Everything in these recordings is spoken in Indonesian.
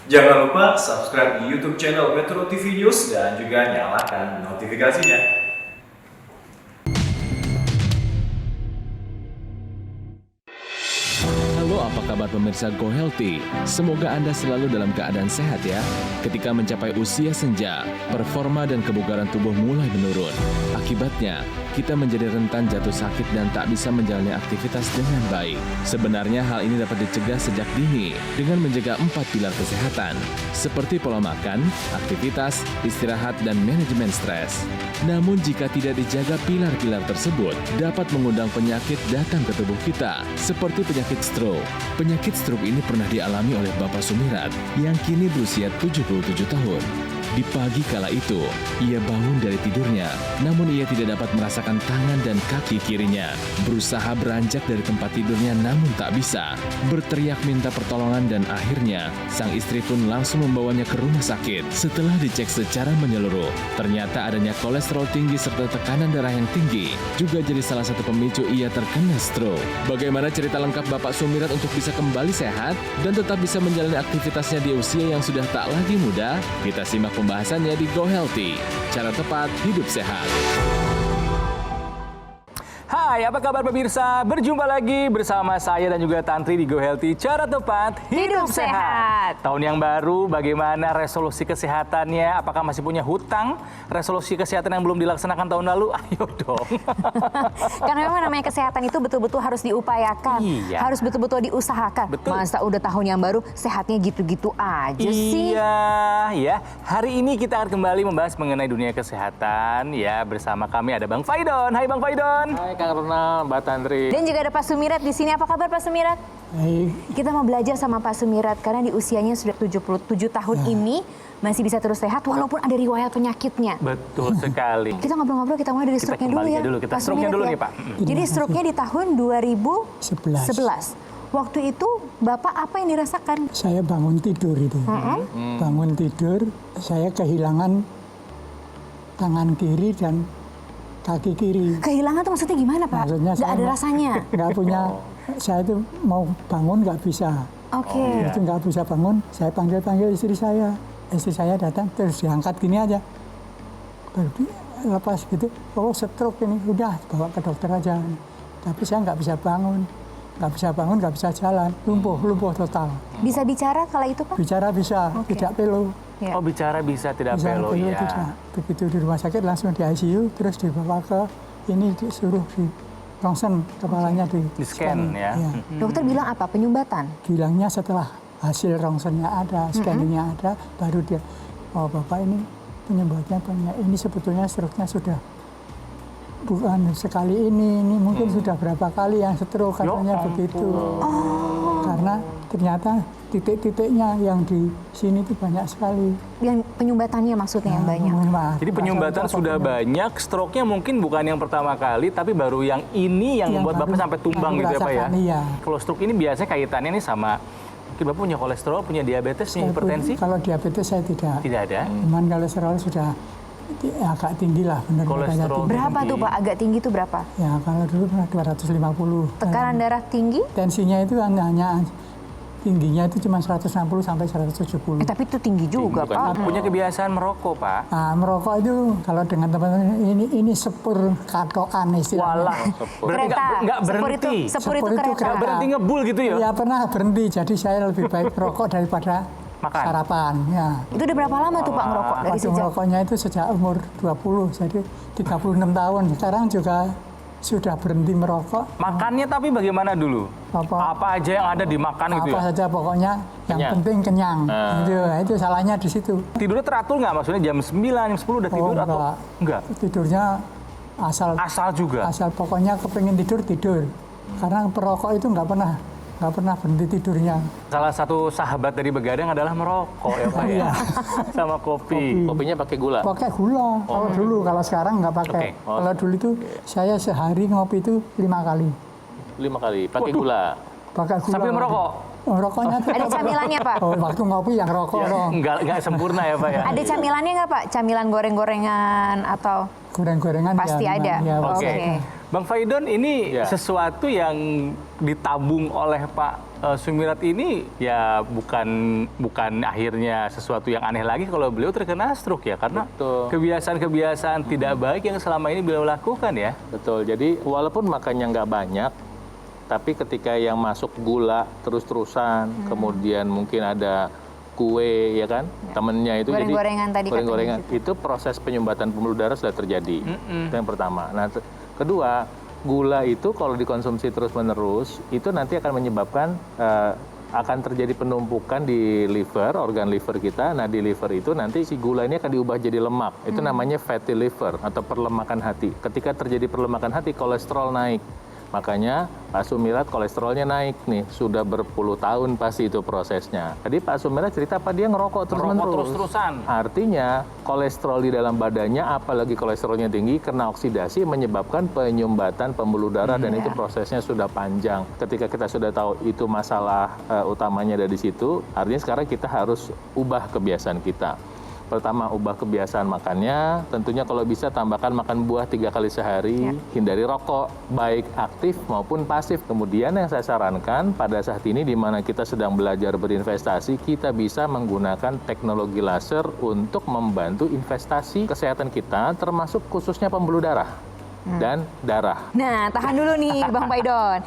Jangan lupa subscribe di YouTube channel Metro TV News dan juga nyalakan notifikasinya. Halo, apa kabar pemirsa Go Healthy? Semoga Anda selalu dalam keadaan sehat ya. Ketika mencapai usia senja, performa dan kebugaran tubuh mulai menurun. Akibatnya, kita menjadi rentan jatuh sakit dan tak bisa menjalani aktivitas dengan baik. Sebenarnya hal ini dapat dicegah sejak dini dengan menjaga 4 pilar kesehatan, seperti pola makan, aktivitas, istirahat, dan manajemen stres. Namun jika tidak dijaga pilar-pilar tersebut, dapat mengundang penyakit datang ke tubuh kita, seperti penyakit stroke. Penyakit stroke ini pernah dialami oleh Bapak Sumirat yang kini berusia 77 tahun. Di pagi kala itu, ia bangun dari tidurnya, namun ia tidak dapat merasakan tangan dan kaki kirinya. Berusaha beranjak dari tempat tidurnya namun tak bisa. Berteriak minta pertolongan dan akhirnya, sang istri pun langsung membawanya ke rumah sakit. Setelah dicek secara menyeluruh, ternyata adanya kolesterol tinggi serta tekanan darah yang tinggi juga jadi salah satu pemicu ia terkena stroke. Bagaimana cerita lengkap Bapak Sumirat untuk bisa kembali sehat dan tetap bisa menjalani aktivitasnya di usia yang sudah tak lagi muda? Kita simak pembahasannya di Go Healthy. Cara tepat hidup sehat. Hai, apa kabar pemirsa? Berjumpa lagi bersama saya dan juga Tantri di Go Healthy. Cara tepat hidup sehat. Tahun yang baru, bagaimana resolusi kesehatannya? Apakah masih punya hutang resolusi kesehatan yang belum dilaksanakan tahun lalu? Ayo dong. Karena memang namanya kesehatan itu betul-betul harus diupayakan. Iya. Harus betul-betul diusahakan. Betul. Masa udah tahun yang baru sehatnya gitu-gitu aja sih. Iya, ya. Hari ini kita akan kembali membahas mengenai dunia kesehatan. Ya, bersama kami ada Bang Faidon. Hai Bang Faidon. Hai Kang Ronald, Mbak Tantri. Dan juga ada Pak Sumirat di sini. Apa kabar Pak Sumirat? Baik, Kita mau belajar sama Pak Sumirat karena di usianya sudah 77 tahun ini masih bisa terus sehat walaupun ada riwayat penyakitnya. Betul sekali. Kita ngobrol-ngobrol, kita mulai dari Kita stroke-nya dulu kembali ya. dulu. Kita Pak stroke-nya Sumirat dulu ya. nih, Pak. Jadi stroke-nya di tahun 11. 2011. Waktu itu Bapak apa yang dirasakan? Saya bangun tidur itu. Bangun tidur, saya kehilangan tangan kiri dan kaki kiri. Kehilangan tuh maksudnya gimana Pak? Maksudnya Nggak saya ada rasanya? Nggak punya, saya itu mau bangun nggak bisa. Oke. Itu nggak bisa bangun, saya panggil-panggil istri saya. Istri saya datang, terus diangkat gini aja. Baru lepas gitu, oh stroke ini, udah bawa ke dokter aja. Tapi saya nggak bisa bangun. Nggak bisa bangun, nggak bisa jalan. Lumpuh total. Bisa bicara kala itu Pak? Bicara bisa, Oke. tidak pelo. Ya. Oh, bicara bisa, tidak Bisa pelo ya. tidak. Begitu di rumah sakit langsung di ICU, terus dibawa ke ini disuruh di rongsen kepalanya di Di-scan ya. Dokter bilang apa? Penyumbatan? Bilangnya setelah hasil rongsennya ada, scanningnya ada, baru dia, oh bapak ini penyebabnya banyak. Ini sebetulnya stroke-nya sudah bukan sekali ini mungkin sudah berapa kali yang stroke katanya begitu. Karena ternyata titik-titiknya yang di sini itu banyak sekali. Yang penyumbatannya maksudnya yang banyak? Jadi penyumbatan sudah banyak, stroke-nya mungkin bukan yang pertama kali, tapi baru yang ini yang Yang membuat baru Bapak sampai tumbang yang gitu ya Pak ya? merasakan, iya. Kalau stroke ini biasanya kaitannya nih sama, mungkin Bapak punya kolesterol, punya diabetes, punya hipertensi? Kalau diabetes saya tidak. Tidak ada? Cuman kolesterol sudah agak tinggi lah, benar Kolesterol tinggi. Berapa tinggi. tuh Pak? Agak tinggi tuh berapa? Ya kalau dulu pernah 250. Tekanan darah tinggi? Tensinya itu hanya tingginya itu cuma 160 sampai 170. Tapi itu tinggi juga Pak. Punya kebiasaan merokok Pak? Nah, merokok itu kalau dengan teman-teman ini sepur katokan istilahnya. Walah, berarti Kereta. nggak berhenti? Sepur itu Sepur itu kereta. Nggak berhenti ngebul gitu ya? Ya pernah berhenti, jadi saya lebih baik merokok daripada Makan. sarapan. Ya. Itu udah berapa lama tuh Pak ngerokok? Dari Waktu sejak? merokoknya itu sejak umur 20, jadi 36 tahun. Sekarang juga sudah berhenti merokok. Makannya tapi bagaimana dulu? Apa aja yang ada dimakan gitu apa ya? saja pokoknya yang Kenyang. penting kenyang. Itu salahnya di situ. Tidurnya teratur nggak? Maksudnya jam 9, jam 10 udah tidur atau? enggak. Enggak. Tidurnya Asal juga? asal pokoknya kepingin tidur. Karena perokok itu nggak pernah berhenti tidurnya. Salah satu sahabat dari begadang adalah merokok ya Pak ya? Sama kopi. Kopinya pakai gula. Pakai gula kalau dulu, kalau sekarang nggak pakai. Oke. Kalau dulu itu saya sehari ngopi itu 5 kali. 5 kali, pakai Waduh. gula. Pakai gula. Sambil merokok? Oh, rokoknya tuh. Ada camilannya Pak? Oh, waktu ngopi yang rokok dong. Enggak sempurna ya Pak ya? Ada camilannya nggak Pak? Camilan goreng-gorengan atau? Goreng-gorengan Pasti ya, ada. Ya, Oke. Oke. Bang Faidon, ini Ya. sesuatu yang ditabung oleh Pak Sumirat ini ya bukan akhirnya sesuatu yang aneh lagi kalau beliau terkena stroke ya, karena Betul. kebiasaan-kebiasaan tidak baik yang selama ini beliau lakukan ya. Betul, jadi walaupun makannya nggak banyak, tapi ketika yang masuk gula terus-terusan, kemudian mungkin ada kue ya kan, temennya itu Goreng-gorengan tadi goreng-gorengan, katanya itu proses penyumbatan pembuluh darah sudah terjadi. Itu yang pertama. Nah, kedua, gula itu kalau dikonsumsi terus-menerus, itu nanti akan menyebabkan akan terjadi penumpukan di liver, organ liver kita. Nah, di liver itu nanti si gula ini akan diubah jadi lemak. Itu namanya fatty liver atau perlemakan hati. Ketika terjadi perlemakan hati, kolesterol naik. Makanya Pak Sumirat kolesterolnya naik nih, sudah berpuluh tahun pasti itu prosesnya. Tadi Pak Sumirat cerita apa, dia ngerokok Terus-terusan. Artinya kolesterol di dalam badannya, apalagi kolesterolnya tinggi, kena oksidasi menyebabkan penyumbatan pembuluh darah dan itu prosesnya sudah panjang. Ketika kita sudah tahu itu masalah utamanya dari situ, artinya sekarang kita harus ubah kebiasaan kita. Pertama, ubah kebiasaan makannya. Tentunya kalau bisa tambahkan makan buah 3 kali sehari. Hindari rokok, baik aktif maupun pasif. Kemudian yang saya sarankan pada saat ini di mana kita sedang belajar berinvestasi, kita bisa menggunakan teknologi laser untuk membantu investasi kesehatan kita, termasuk khususnya pembuluh darah dan darah. Nah, tahan dulu nih Bang Paidon.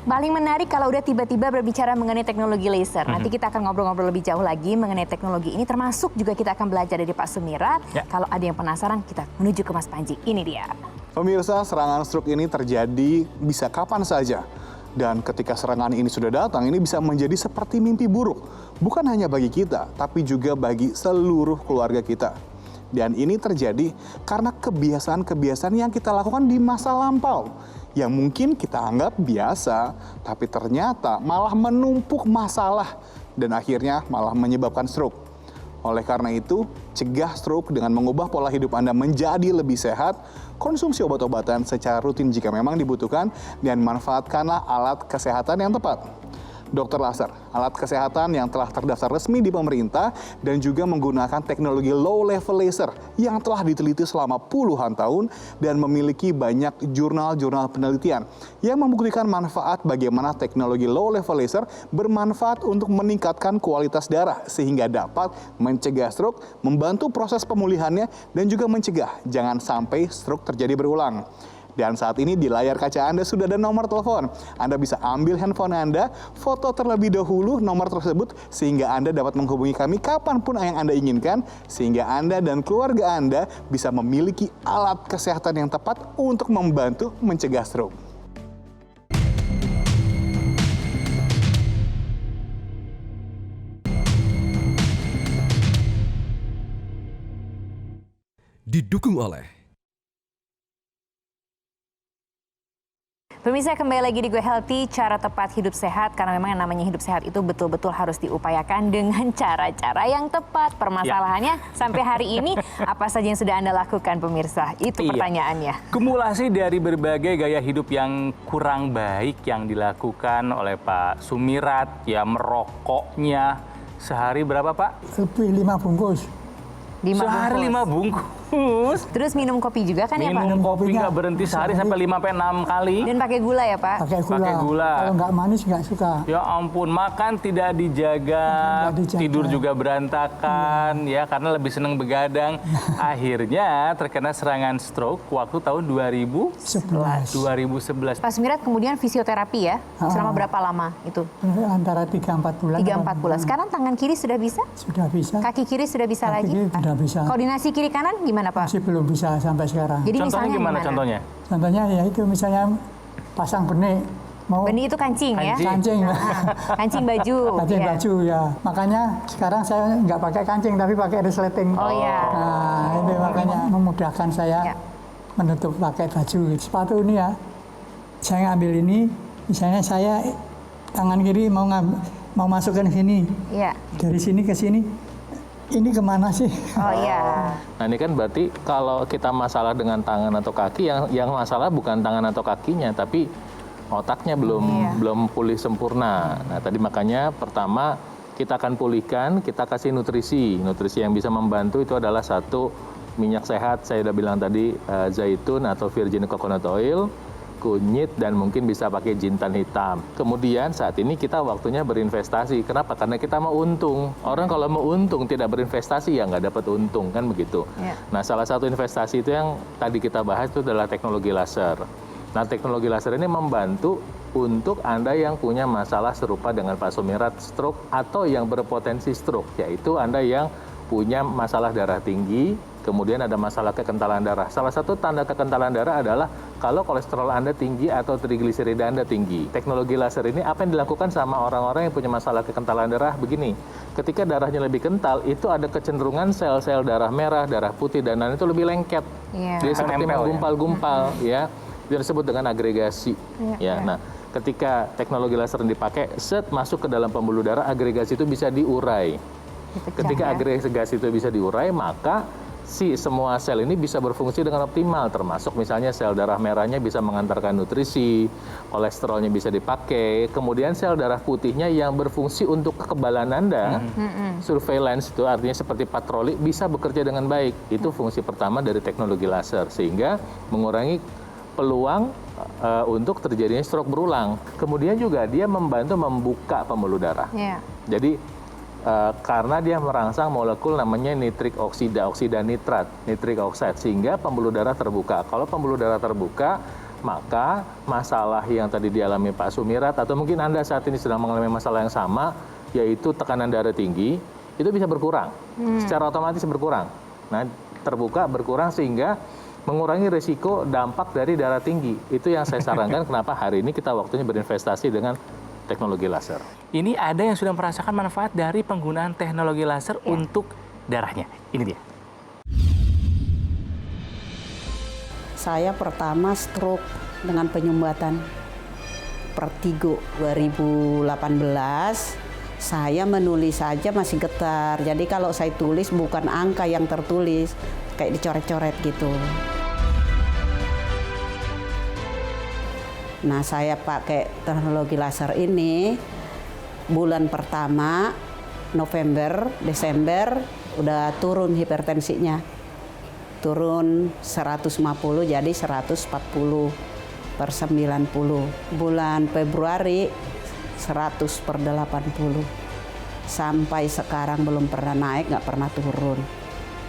Paling menarik kalau udah tiba-tiba berbicara mengenai teknologi laser. Nanti kita akan ngobrol-ngobrol lebih jauh lagi mengenai teknologi ini. Termasuk juga kita akan belajar dari Pak Sumirat. Kalau ada yang penasaran, kita menuju ke Mas Panji. Ini dia. Pemirsa, serangan stroke ini terjadi bisa kapan saja. Dan ketika serangan ini sudah datang, ini bisa menjadi seperti mimpi buruk. Bukan hanya bagi kita, tapi juga bagi seluruh keluarga kita. Dan ini terjadi karena kebiasaan-kebiasaan yang kita lakukan di masa lampau. Yang mungkin kita anggap biasa, tapi ternyata malah menumpuk masalah dan akhirnya malah menyebabkan stroke. Oleh karena itu, cegah stroke dengan mengubah pola hidup Anda menjadi lebih sehat, konsumsi obat-obatan secara rutin jika memang dibutuhkan, dan manfaatkanlah alat kesehatan yang tepat. Dokter laser, alat kesehatan yang telah terdaftar resmi di pemerintah dan juga menggunakan teknologi low level laser yang telah diteliti selama puluhan tahun dan memiliki banyak jurnal-jurnal penelitian yang membuktikan manfaat bagaimana teknologi low level laser bermanfaat untuk meningkatkan kualitas darah sehingga dapat mencegah stroke, membantu proses pemulihannya dan juga mencegah jangan sampai stroke terjadi berulang. Dan saat ini di layar kaca Anda sudah ada nomor telepon. Anda bisa ambil handphone Anda, foto terlebih dahulu nomor tersebut, sehingga Anda dapat menghubungi kami kapanpun yang Anda inginkan, sehingga Anda dan keluarga Anda bisa memiliki alat kesehatan yang tepat untuk membantu mencegah stroke. Didukung oleh Pemirsa, kembali lagi di Go Healthy, cara tepat hidup sehat. Karena memang yang namanya hidup sehat itu betul-betul harus diupayakan dengan cara-cara yang tepat. Permasalahannya sampai hari ini apa saja yang sudah Anda lakukan pemirsa? Itu pertanyaannya. Kumulasi dari berbagai gaya hidup yang kurang baik yang dilakukan oleh Pak Sumirat, ya merokoknya sehari berapa Pak? Lebih 5 bungkus. Sehari 5 bungkus. Terus minum kopi juga kan ya Pak? Minum kopi kopinya nggak berhenti sehari sampai 5-6 kali. Dan pakai gula ya Pak? Pakai gula. Kalau nggak manis nggak suka. Ya ampun, makan tidak dijaga, tidur juga berantakan, ya karena lebih senang begadang. Akhirnya terkena serangan stroke waktu tahun 2011. Pak Sumirat kemudian fisioterapi ya? Selama berapa lama itu? Antara 3-4 bulan. 3-4 bulan. Sekarang tangan kiri sudah bisa? Sudah bisa. Kaki kiri sudah bisa Kaki lagi? kiri sudah bisa. Koordinasi kiri kanan gimana Pak? Masih belum bisa sampai sekarang. Jadi Contohnya misalnya gimana contohnya? Contohnya ya itu misalnya pasang benih. Mau Benih itu kancing ya? kancing. Kancing baju. Kancing ya. baju ya. Makanya sekarang saya nggak pakai kancing tapi pakai resleting. Oh ya. Nah itu makanya memudahkan saya menutup pakai baju. Sepatu ini ya, saya ngambil ini, misalnya saya tangan kiri mau masukkan sini. Iya. Dari sini ke sini. Ini kemana sih? Oh iya. Nah ini kan berarti kalau kita masalah dengan tangan atau kaki, yang masalah bukan tangan atau kakinya, tapi otaknya belum pulih sempurna. Nah tadi makanya pertama kita akan pulihkan, kita kasih nutrisi. Nutrisi yang bisa membantu itu adalah satu minyak sehat, saya udah bilang tadi zaitun atau virgin coconut oil. kunyit, dan mungkin bisa pakai jintan hitam. Kemudian saat ini kita waktunya berinvestasi. Kenapa? Karena kita mau untung. Orang kalau mau untung tidak berinvestasi ya nggak dapat untung, kan begitu. Nah, salah satu investasi itu yang tadi kita bahas itu adalah teknologi laser. Nah, teknologi laser ini membantu untuk Anda yang punya masalah serupa dengan Pak Sumirat, stroke, atau yang berpotensi stroke, yaitu Anda yang punya masalah darah tinggi, kemudian ada masalah kekentalan darah. Salah satu tanda kekentalan darah adalah kalau kolesterol Anda tinggi atau trigliserida Anda tinggi. Teknologi laser ini apa yang dilakukan sama orang-orang yang punya masalah kekentalan darah? Begini, ketika darahnya lebih kental, itu ada kecenderungan sel-sel darah merah, darah putih, dan lain itu lebih lengket. Dia seperti menggumpal-gumpal, ya. Itu disebut dengan agregasi. Nah, ketika teknologi laser dipakai, masuk ke dalam pembuluh darah, agregasi itu bisa diurai. Ketika agregasi itu bisa diurai, maka semua sel ini bisa berfungsi dengan optimal, termasuk misalnya sel darah merahnya bisa mengantarkan nutrisi, kolesterolnya bisa dipakai, kemudian sel darah putihnya yang berfungsi untuk kekebalan Anda, surveillance itu artinya seperti patroli, bisa bekerja dengan baik. Itu fungsi pertama dari teknologi laser, sehingga mengurangi peluang untuk terjadinya stroke berulang. Kemudian juga dia membantu membuka pembuluh darah. Jadi karena dia merangsang molekul namanya nitrik oksida nitrat, nitric oxide, sehingga pembuluh darah terbuka. Kalau pembuluh darah terbuka, maka masalah yang tadi dialami Pak Sumirat, atau mungkin Anda saat ini sedang mengalami masalah yang sama, yaitu tekanan darah tinggi, itu bisa berkurang. Secara otomatis berkurang. Nah, terbuka berkurang sehingga mengurangi risiko dampak dari darah tinggi. Itu yang saya sarankan kenapa hari ini kita waktunya berinvestasi dengan teknologi laser. Ini ada yang sudah merasakan manfaat dari penggunaan teknologi laser untuk darahnya. Ini dia. Saya pertama stroke dengan penyumbatan Vertigo 2018. Saya menulis saja masih getar. Jadi kalau saya tulis bukan angka yang tertulis, kayak dicoret-coret gitu. Nah, saya pakai teknologi laser ini bulan pertama, November, Desember, udah turun hipertensinya. Turun 150 jadi 140/90. Bulan Februari 100/80. Sampai sekarang belum pernah naik, nggak pernah turun.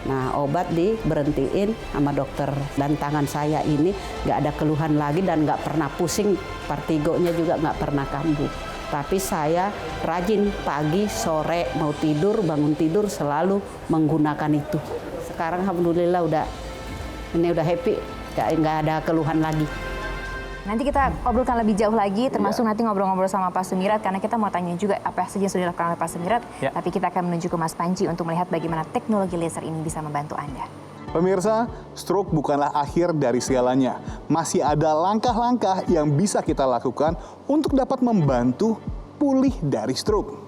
Nah, obat diberhentiin sama dokter, dan tangan saya ini nggak ada keluhan lagi dan nggak pernah pusing, vertigonya juga nggak pernah kambuh. Tapi saya rajin pagi, sore, mau tidur, bangun tidur selalu menggunakan itu. Sekarang alhamdulillah udah happy, nggak ada keluhan lagi. Nanti kita obrolkan lebih jauh lagi, termasuk nanti ngobrol-ngobrol sama Pak Sumirat, karena kita mau tanya juga apa saja yang sudah dilakukan oleh Pak Sumirat. Tapi kita akan menuju ke Mas Panji untuk melihat bagaimana teknologi laser ini bisa membantu Anda. Pemirsa, stroke bukanlah akhir dari segalanya. Masih ada langkah-langkah yang bisa kita lakukan untuk dapat membantu pulih dari stroke.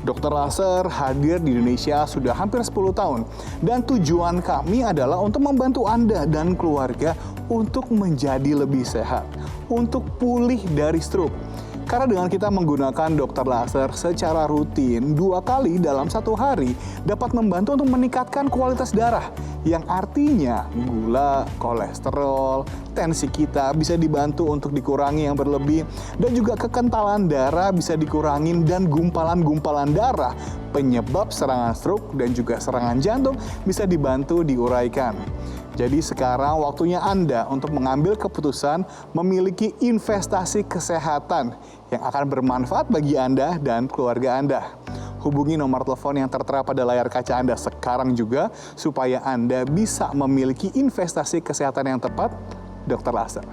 Dokter laser hadir di Indonesia sudah hampir 10 tahun. Dan tujuan kami adalah untuk membantu Anda dan keluarga untuk menjadi lebih sehat, untuk pulih dari stroke. Karena dengan kita menggunakan dokter laser secara rutin 2 kali dalam 1 hari dapat membantu untuk meningkatkan kualitas darah, yang artinya gula, kolesterol, tensi kita bisa dibantu untuk dikurangi yang berlebih, dan juga kekentalan darah bisa dikurangi, dan gumpalan-gumpalan darah penyebab serangan stroke dan juga serangan jantung bisa dibantu diuraikan. Jadi sekarang waktunya Anda untuk mengambil keputusan memiliki investasi kesehatan yang akan bermanfaat bagi Anda dan keluarga Anda. Hubungi nomor telepon yang tertera pada layar kaca Anda sekarang juga supaya Anda bisa memiliki investasi kesehatan yang tepat, Dokter Laser.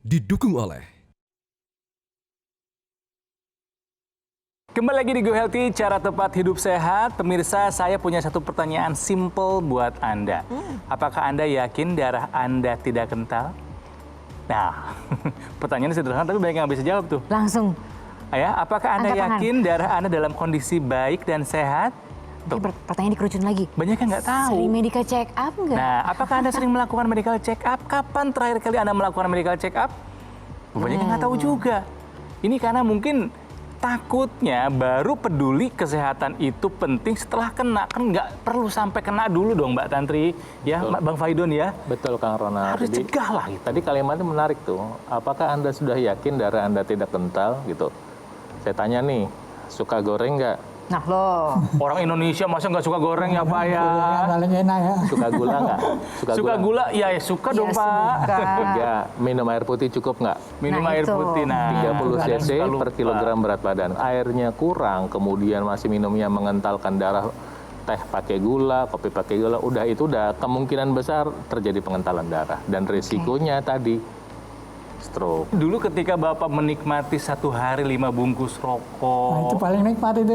Didukung oleh Kembali lagi di Go Healthy, cara tepat hidup sehat. Pemirsa, saya punya satu pertanyaan simple buat Anda. Apakah Anda yakin darah Anda tidak kental? Nah, pertanyaannya sederhana tapi banyak yang bisa jawab tuh. Langsung. Ya, apakah Anda yakin darah Anda dalam kondisi baik dan sehat? Tuh. Pertanyaan dikerucut lagi. Banyak yang nggak tahu. Sering medical check up nggak? Nah, apakah Anda sering melakukan medical check up? Kapan terakhir kali Anda melakukan medical check up? Banyak yang nggak tahu juga. Ini karena mungkin takutnya baru peduli kesehatan itu penting setelah kena, kan nggak perlu sampai kena dulu dong Mbak Tantri, ya Bang Faidon ya. Betul Kang Ronald. Harus cegah lah. Tadi kalimatnya menarik tuh. Apakah Anda sudah yakin darah Anda tidak kental gitu? Saya tanya nih, suka goreng nggak? Nah loh. Orang Indonesia masa nggak suka goreng ya Pak ya? Paling enak ya. Suka gula nggak? Suka gula? Ya suka dong Pak. Enggak. Minum air putih cukup nggak? Minum Nah, air itu. putih. Nah, 30 kadang cc suka lupa. per kilogram berat badan. Airnya kurang, kemudian masih minumnya mengentalkan darah, teh pakai gula, kopi pakai gula, itu udah kemungkinan besar terjadi pengentalan darah. Dan risikonya tadi stroke. Dulu ketika Bapak menikmati satu hari 5 bungkus Nah, rokok, itu paling nikmat itu.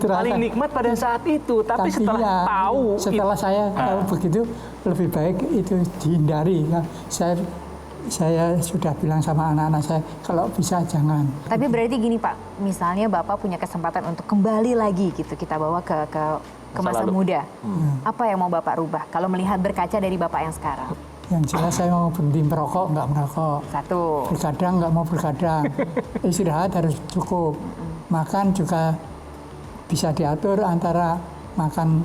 Itu paling rasa. nikmat pada saat itu. Tapi setelah iya, tahu, setelah saya tahu begitu, lebih baik itu dihindari. Ya, saya sudah bilang sama anak-anak saya, kalau bisa jangan. Tapi berarti gini Pak, misalnya Bapak punya kesempatan untuk kembali lagi gitu, kita bawa ke masa lalu. muda. Apa yang mau Bapak rubah kalau melihat berkaca dari Bapak yang sekarang? Yang jelas saya mau berhenti merokok, nggak merokok. Satu. Bergadang, nggak mau bergadang. Istirahat harus cukup. Makan juga bisa diatur antara makan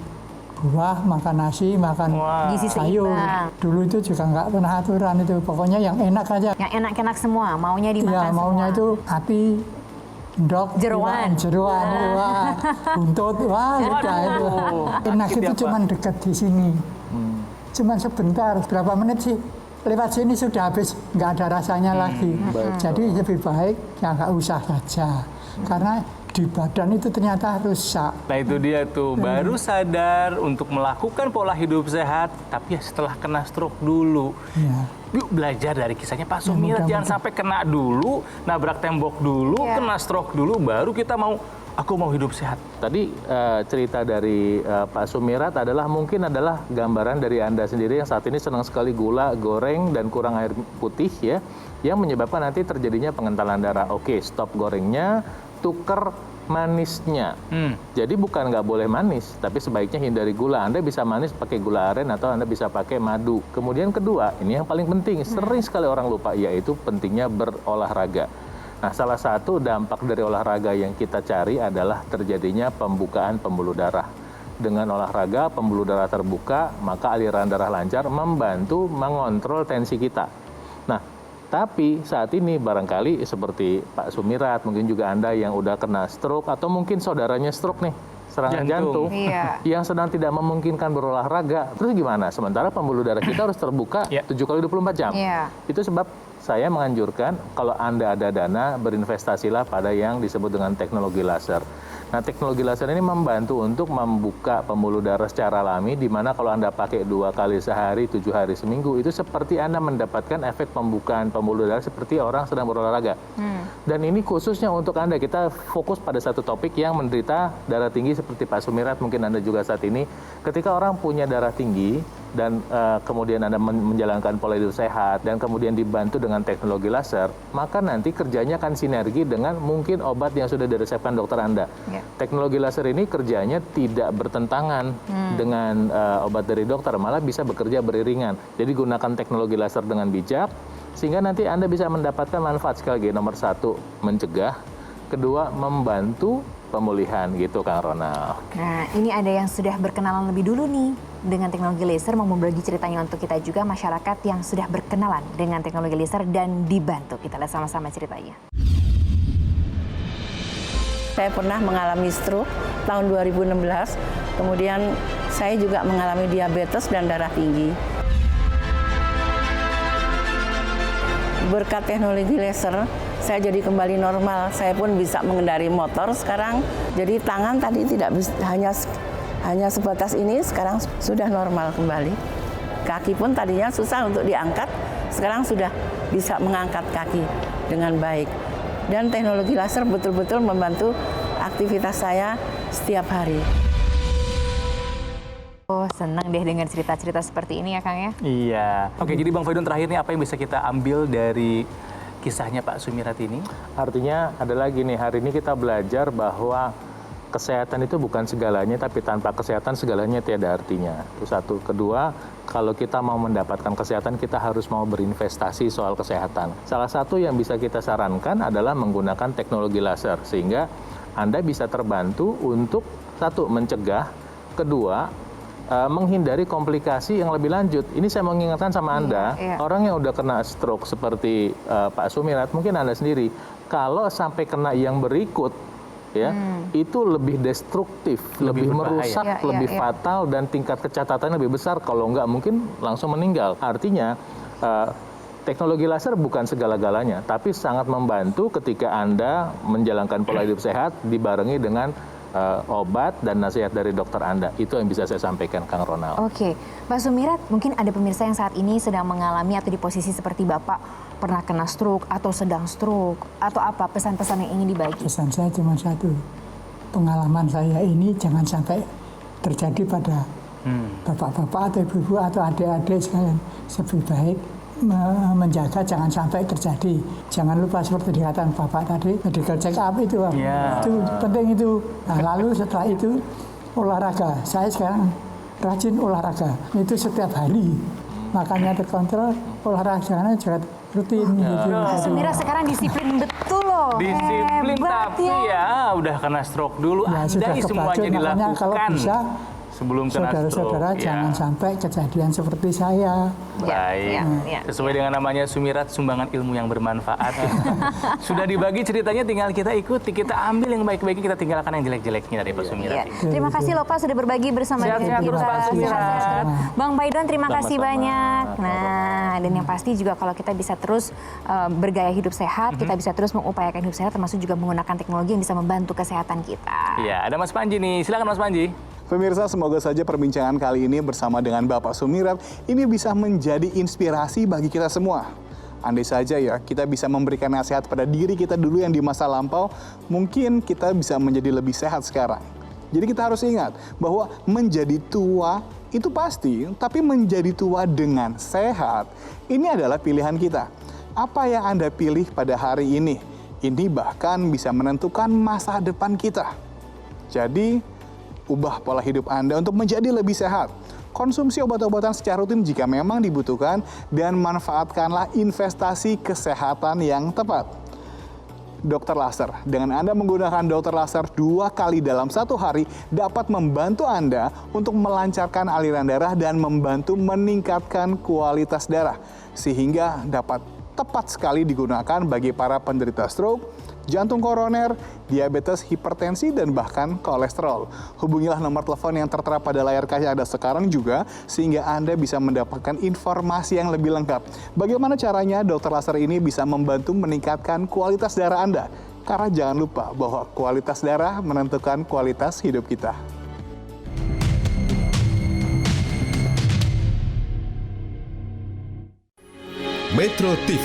buah, makan nasi, makan Gizi sayur. seimbang. Dulu itu juga nggak pernah aturan itu. Pokoknya yang enak aja. Yang enak-enak semua, maunya dimakan Ya, maunya semua. itu hati, endok, Jeroan. jeroan, wah, buntut, wah, udah itu. Enak itu cuma dekat di sini. Cuman sebentar, berapa menit sih? Lewat sini sudah habis, nggak ada rasanya lagi. Jadi lebih baik ya nggak usah saja. Karena di badan itu ternyata rusak. nah itu dia tuh, baru sadar untuk melakukan pola hidup sehat, tapi ya setelah kena stroke dulu. Ya. Yuk belajar dari kisahnya Pak Sumirat, mudah-mudahan. jangan sampai kena dulu, nabrak tembok dulu, Iya. kena stroke dulu, baru kita aku mau hidup sehat. Tadi cerita dari Pak Sumirat mungkin adalah gambaran dari Anda sendiri yang saat ini senang sekali gula, goreng, dan kurang air putih ya, yang menyebabkan nanti terjadinya pengentalan darah. Oke, stop gorengnya, tuker manisnya. Jadi bukan nggak boleh manis, tapi sebaiknya hindari gula. Anda bisa manis pakai gula aren atau Anda bisa pakai madu. Kemudian kedua, ini yang paling penting, sering sekali orang lupa, yaitu pentingnya berolahraga. Nah, salah satu dampak dari olahraga yang kita cari adalah terjadinya pembukaan pembuluh darah. Dengan olahraga, pembuluh darah terbuka, maka aliran darah lancar membantu mengontrol tensi kita. Nah, tapi saat ini barangkali seperti Pak Sumirat, mungkin juga Anda yang udah kena stroke, atau mungkin saudaranya stroke nih, serangan jantung, Iya. yang sedang tidak memungkinkan berolahraga. Terus gimana? Sementara pembuluh darah kita harus terbuka 7 kali 24 jam. Iya. Itu sebab saya menganjurkan kalau Anda ada dana, berinvestasilah pada yang disebut dengan teknologi laser. Nah, teknologi laser ini membantu untuk membuka pembuluh darah secara alami, di mana kalau Anda pakai 2 kali sehari, 7 hari seminggu, itu seperti Anda mendapatkan efek pembukaan pembuluh darah seperti orang sedang berolahraga. Dan ini khususnya untuk Anda, kita fokus pada satu topik yang menderita darah tinggi seperti Pak Sumirat, mungkin Anda juga saat ini. Ketika orang punya darah tinggi, dan kemudian Anda menjalankan pola hidup sehat, dan kemudian dibantu dengan teknologi laser, maka nanti kerjanya akan sinergi dengan mungkin obat yang sudah diresepkan dokter Anda. Ya. Teknologi laser ini kerjanya tidak bertentangan dengan obat dari dokter, malah bisa bekerja beriringan. Jadi gunakan teknologi laser dengan bijak, sehingga nanti Anda bisa mendapatkan manfaat. Sekali lagi, nomor 1, mencegah. Kedua, membantu pemulihan, gitu Kang Ronald. Nah, ini ada yang sudah berkenalan lebih dulu nih dengan teknologi laser, mau berbagi ceritanya untuk kita juga masyarakat yang sudah berkenalan dengan teknologi laser dan dibantu. Kita lihat sama-sama ceritanya. Saya pernah mengalami stroke tahun 2016, kemudian saya juga mengalami diabetes dan darah tinggi. Berkat teknologi laser, saya jadi kembali normal. Saya pun bisa mengendari motor sekarang. Jadi tangan tadi tidak bisa, hanya sebatas ini, sekarang sudah normal kembali. Kaki pun tadinya susah untuk diangkat, sekarang sudah bisa mengangkat kaki dengan baik. Dan teknologi laser betul-betul membantu aktivitas saya setiap hari. Oh, senang deh dengar cerita-cerita seperti ini ya, Kang ya. Iya. Oke, jadi Bang Faidon terakhir nih, apa yang bisa kita ambil dari kisahnya Pak Sumirat ini? Artinya adalah gini, hari ini kita belajar bahwa kesehatan itu bukan segalanya, tapi tanpa kesehatan segalanya tiada artinya. Itu satu. Kedua, kalau kita mau mendapatkan kesehatan, kita harus mau berinvestasi soal kesehatan. Salah satu yang bisa kita sarankan adalah menggunakan teknologi laser, sehingga Anda bisa terbantu untuk satu, mencegah, kedua, menghindari komplikasi yang lebih lanjut. Ini saya mau mengingatkan sama Anda, orang yang udah kena stroke seperti Pak Sumirat, mungkin Anda sendiri, kalau sampai kena yang berikut, ya, itu lebih destruktif, lebih merusak, lebih fatal, dan tingkat kecatatan lebih besar. Kalau enggak mungkin langsung meninggal. Artinya teknologi laser bukan segala-galanya, tapi sangat membantu ketika Anda menjalankan pola hidup sehat dibarengi dengan obat dan nasihat dari dokter Anda. Itu yang bisa saya sampaikan, Kang Ronald. Oke, Pak Sumirat, mungkin ada pemirsa yang saat ini sedang mengalami atau di posisi seperti Bapak, pernah kena stroke atau sedang stroke, atau apa pesan-pesan yang ingin dibagi? Pesan saya cuma satu, pengalaman saya ini jangan sampai terjadi pada bapak-bapak atau ibu-ibu atau adik-adik sekalian. Lebih baik menjaga jangan sampai terjadi. Jangan lupa seperti dikatakan Bapak tadi, medical check up itu, itu penting itu. Nah, lalu setelah itu olahraga. Saya sekarang rajin olahraga, itu setiap hari. Makanya terkontrol, olahraganya juga rutin. Gitu. Sumirat sekarang disiplin betul loh. Disiplin, tapi ya udah kena stroke dulu. Ya, sudah semuanya dilakukan. Kalau bisa, sebelum kena stroke. Saudara-saudara jangan sampai kejadian seperti saya. Baik. Sesuai dengan namanya Sumirat, sumbangan ilmu yang bermanfaat. Sudah dibagi ceritanya, tinggal kita ikuti, kita ambil yang baik-baiknya, kita tinggalkan yang jelek-jeleknya dari Pak Sumirat. Terima kasih loh Pak sudah berbagi bersama dengan kita. Bang Baidon, terima kasih banyak. Nah, dan yang pasti juga kalau kita bisa terus bergaya hidup sehat, kita bisa terus mengupayakan hidup sehat, termasuk juga menggunakan teknologi yang bisa membantu kesehatan kita. Iya, ada Mas Panji nih. Silakan Mas Panji. Pemirsa, semoga saja perbincangan kali ini bersama dengan Bapak Sumirat ini bisa menjadi inspirasi bagi kita semua. Andai saja ya, kita bisa memberikan nasihat pada diri kita dulu yang di masa lampau, mungkin kita bisa menjadi lebih sehat sekarang. Jadi kita harus ingat bahwa menjadi tua itu pasti, tapi menjadi tua dengan sehat, ini adalah pilihan kita. Apa yang Anda pilih pada hari ini, ini bahkan bisa menentukan masa depan kita. Jadi, ubah pola hidup Anda untuk menjadi lebih sehat. Konsumsi obat-obatan secara rutin jika memang dibutuhkan, dan manfaatkanlah investasi kesehatan yang tepat. Dokter laser. Dengan Anda menggunakan dokter laser 2 kali dalam 1 hari dapat membantu Anda untuk melancarkan aliran darah dan membantu meningkatkan kualitas darah, sehingga dapat tepat sekali digunakan bagi para penderita stroke, jantung koroner, diabetes, hipertensi, dan bahkan kolesterol. Hubungilah nomor telepon yang tertera pada layar kaca Anda sekarang juga, sehingga Anda bisa mendapatkan informasi yang lebih lengkap. Bagaimana caranya dokter laser ini bisa membantu meningkatkan kualitas darah Anda? Karena jangan lupa bahwa kualitas darah menentukan kualitas hidup kita. Metro TV